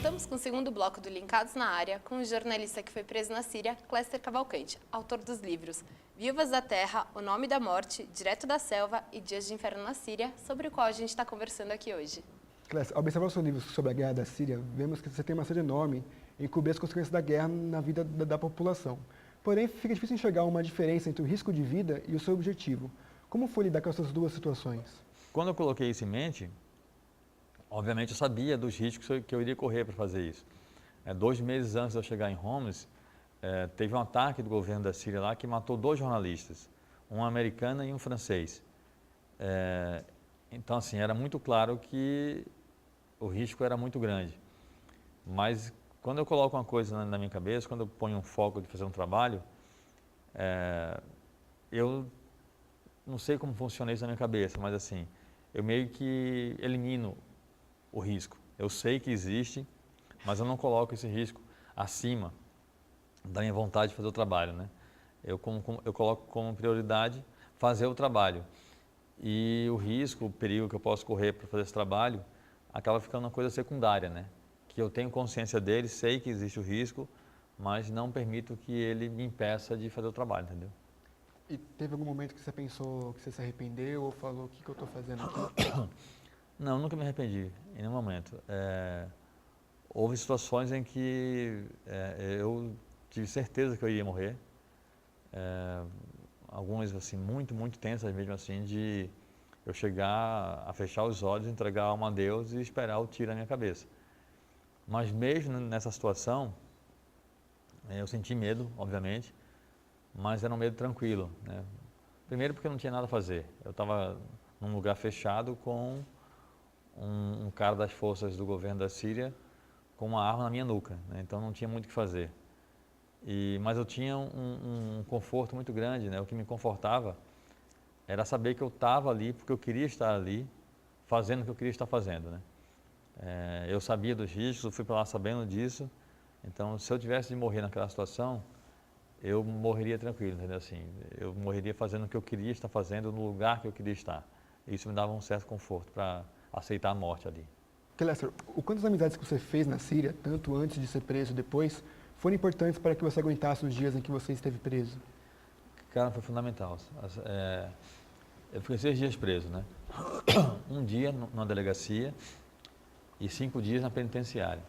Voltamos com o segundo bloco do Linkados na Área, com o jornalista que foi preso na Síria, Cléster Cavalcante, autor dos livros Viúvas da Terra, O Nome da Morte, Direto da Selva e Dias de Inferno na Síria, sobre o qual a gente está conversando aqui hoje. Cléster, ao observar o seu livro sobre a guerra da Síria, vemos que você tem uma sede enorme em cobrir as consequências da guerra na vida da população. Porém, fica difícil enxergar uma diferença entre o risco de vida e o seu objetivo. Como foi lidar com essas duas situações? Quando eu coloquei isso em mente, obviamente eu sabia dos riscos que eu iria correr para fazer isso. 2 meses antes de eu chegar em Homs, teve um ataque do governo da Síria lá que matou 2 jornalistas, um americano e um francês. Então, assim, era muito claro que o risco era muito grande. Mas quando eu coloco uma coisa na minha cabeça, quando eu ponho um foco de fazer um trabalho, eu não sei como funciona isso na minha cabeça, mas assim, eu meio que elimino o risco. Eu sei que existe, mas eu não coloco esse risco acima da minha vontade de fazer o trabalho, né? Eu coloco como prioridade fazer o trabalho. E o risco, o perigo que eu posso correr para fazer esse trabalho, acaba ficando uma coisa secundária, né? Que eu tenho consciência dele, sei que existe o risco, mas não permito que ele me impeça de fazer o trabalho, entendeu? E teve algum momento que você pensou que você se arrependeu ou falou, o que eu estou fazendo aqui? Não, nunca me arrependi, em nenhum momento. Houve situações em que eu tive certeza que eu iria morrer. Algumas, assim, muito, muito tensas mesmo, assim, de eu chegar a fechar os olhos, entregar a alma a Deus e esperar o tiro na minha cabeça. Mas mesmo nessa situação, eu senti medo, obviamente, mas era um medo tranquilo, né? Primeiro porque eu não tinha nada a fazer. Eu estava num lugar fechado com um cara das forças do governo da Síria com uma arma na minha nuca, né? Então não tinha muito o que fazer. Mas eu tinha um conforto muito grande, né? O que me confortava era saber que eu estava ali porque eu queria estar ali, fazendo o que eu queria estar fazendo, né? Eu sabia dos riscos, eu fui para lá sabendo disso. Então, se eu tivesse de morrer naquela situação, eu morreria tranquilo, entendeu? Assim, eu morreria fazendo o que eu queria estar fazendo no lugar que eu queria estar. Isso me dava um certo conforto para aceitar a morte ali. Cléster, o quanto as amizades que você fez na Síria, tanto antes de ser preso e depois, foram importantes para que você aguentasse os dias em que você esteve preso? Cara, foi fundamental. Eu fiquei 6 dias preso, né? Um dia numa delegacia e 5 dias na penitenciária.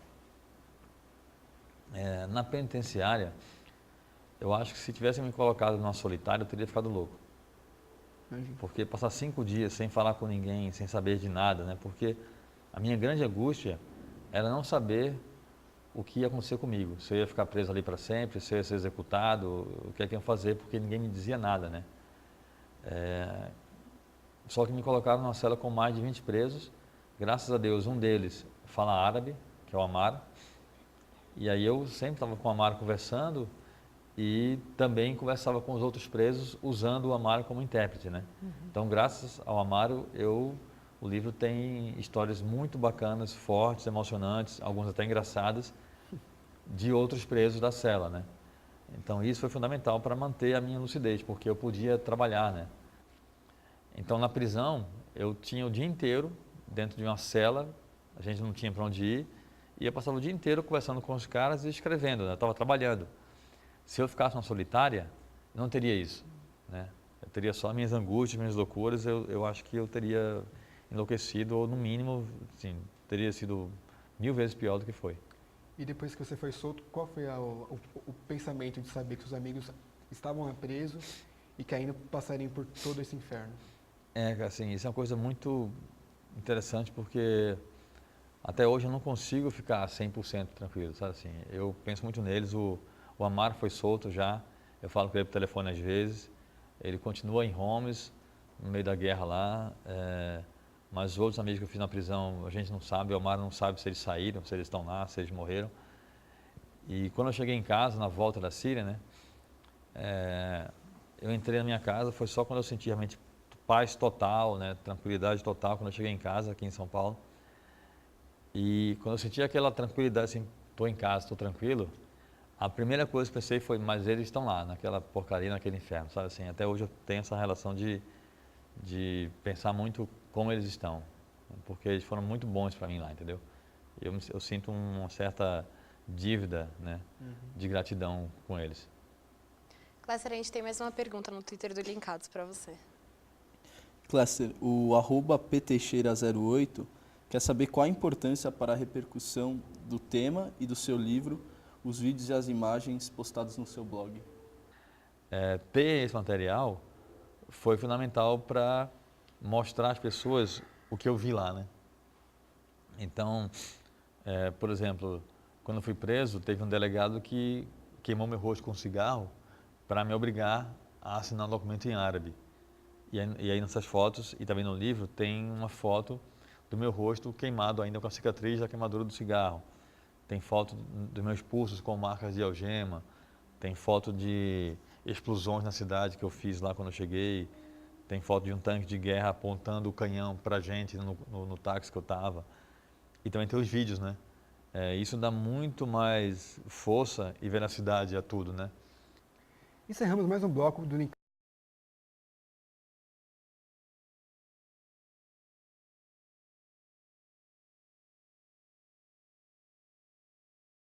Na penitenciária, eu acho que se tivessem me colocado numa solitária, eu teria ficado louco. Imagina. Porque passar 5 dias sem falar com ninguém, sem saber de nada, né? Porque a minha grande angústia era não saber o que ia acontecer comigo. Se eu ia ficar preso ali para sempre, se eu ia ser executado, o que é que iam fazer, porque ninguém me dizia nada, né? Só que me colocaram numa cela com mais de 20 presos. Graças a Deus, um deles fala árabe, que é o Amar. E aí eu sempre estava com o Amar conversando e também conversava com os outros presos usando o Amar como intérprete, né? Então, graças ao Amar, o livro tem histórias muito bacanas, fortes, emocionantes, algumas até engraçadas, de outros presos da cela, né? Então, isso foi fundamental para manter a minha lucidez, porque eu podia trabalhar, né? Então, na prisão, eu tinha o dia inteiro dentro de uma cela, a gente não tinha para onde ir, e eu passava o dia inteiro conversando com os caras e escrevendo, né? Eu estava trabalhando. Se eu ficasse uma solitária, não teria isso, né? Eu teria só minhas angústias, minhas loucuras, eu acho que eu teria enlouquecido, ou no mínimo, assim, teria sido 1000 vezes pior do que foi. E depois que você foi solto, qual foi o pensamento de saber que seus amigos estavam lá presos e que ainda passariam por todo esse inferno? Assim, isso é uma coisa muito interessante, porque até hoje eu não consigo ficar 100% tranquilo, sabe assim? Eu penso muito neles, o Amar foi solto já, eu falo com ele por telefone às vezes, ele continua em Homs, no meio da guerra lá, mas os outros amigos que eu fiz na prisão, a gente não sabe, o Amar não sabe se eles saíram, se eles estão lá, se eles morreram. E quando eu cheguei em casa, na volta da Síria, né, eu entrei na minha casa, foi só quando eu senti realmente paz total, né, tranquilidade total, quando eu cheguei em casa, aqui em São Paulo. E quando eu senti aquela tranquilidade, assim, estou em casa, estou tranquilo, a primeira coisa que pensei foi, mas eles estão lá, naquela porcaria, naquele inferno, sabe assim? Até hoje eu tenho essa relação de pensar muito como eles estão, porque eles foram muito bons para mim lá, entendeu? Eu sinto uma certa dívida, né, de gratidão com eles. Cléster, a gente tem mais uma pergunta no Twitter do Linkados para você. Cléster, o @pteixeira08 quer saber qual a importância para a repercussão do tema e do seu livro, os vídeos e as imagens postados no seu blog. Ter esse material foi fundamental para mostrar às pessoas o que eu vi lá, né? Então, por exemplo, quando eu fui preso, teve um delegado que queimou meu rosto com cigarro para me obrigar a assinar um documento em árabe. E aí nessas fotos, e também no livro, tem uma foto do meu rosto queimado ainda com a cicatriz da queimadura do cigarro. Tem foto dos meus pulsos com marcas de algema. Tem foto de explosões na cidade que eu fiz lá quando eu cheguei. Tem foto de um tanque de guerra apontando o canhão para a gente no táxi que eu estava. E também tem os vídeos, né? Isso dá muito mais força e veracidade a tudo, né? Encerramos mais um bloco do Link